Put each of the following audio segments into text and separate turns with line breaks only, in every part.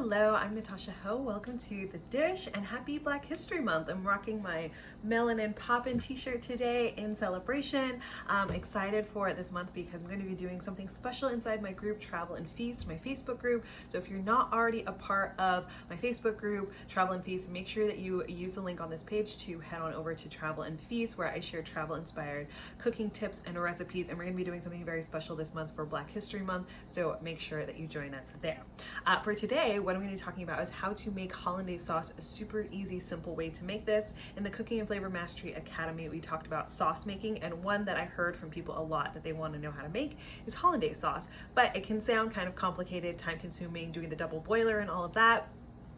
Hello, I'm Natasha Ho. Welcome to The Dish and happy Black History Month. I'm rocking my Melanin Poppin' t-shirt today in celebration. I'm excited for this month because I'm going to be doing something special inside my group, Travel and Feast, my Facebook group. So if you're not already a part of my Facebook group, Travel and Feast, make sure that you use the link on this page to head on over to Travel and Feast, where I share travel-inspired cooking tips and recipes. And we're going to be doing something very special this month for Black History Month. So make sure that you join us there. For today, what I'm going to be talking about is how to make hollandaise sauce, a super easy, simple way to make this. In the Cooking and Flavor Mastery Academy, we talked about sauce making, and one that I heard from people a lot that they want to know how to make is hollandaise sauce. But it can sound kind of complicated, time-consuming, doing the double boiler and all of that.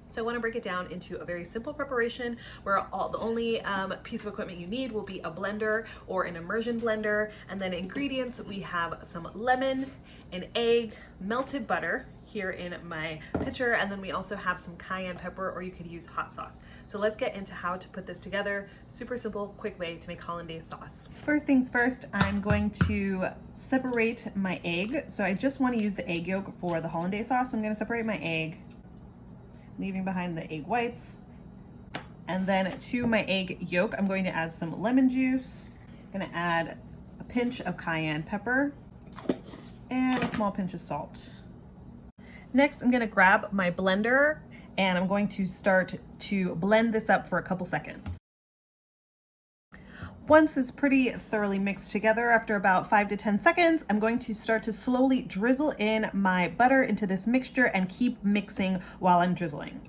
So I want to break it down into a very simple preparation where the only piece of equipment you need will be a blender or an immersion blender. And then ingredients, we have some lemon, an egg, melted butter here in my pitcher, and then we also have some cayenne pepper, or you could use hot sauce. So let's get into how to put this together. Super simple, quick way to make hollandaise sauce. So first things first, I'm going to separate my egg. So I just want to use the egg yolk for the hollandaise sauce. So I'm going to separate my egg, leaving behind the egg whites. And then to my egg yolk, I'm going to add some lemon juice. I'm going to add a pinch of cayenne pepper and a small pinch of salt. Next, I'm going to grab my blender and I'm going to start to blend this up for a couple seconds. Once it's pretty thoroughly mixed together, after about 5 to 10 seconds, I'm going to start to slowly drizzle in my butter into this mixture and keep mixing while I'm drizzling.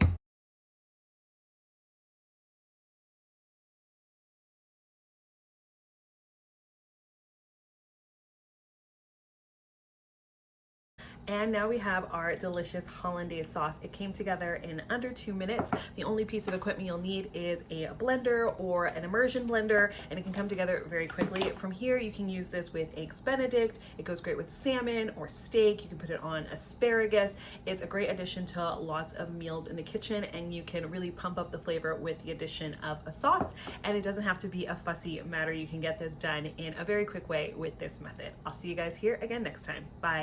And now we have our delicious hollandaise sauce. It came together in under 2 minutes. The only piece of equipment you'll need is a blender or an immersion blender, and it can come together very quickly. From here, you can use this with eggs Benedict. It goes great with salmon or steak. You can put it on asparagus. It's a great addition to lots of meals in the kitchen, and you can really pump up the flavor with the addition of a sauce. And it doesn't have to be a fussy matter. You can get this done in a very quick way with this method. I'll see you guys here again next time. Bye.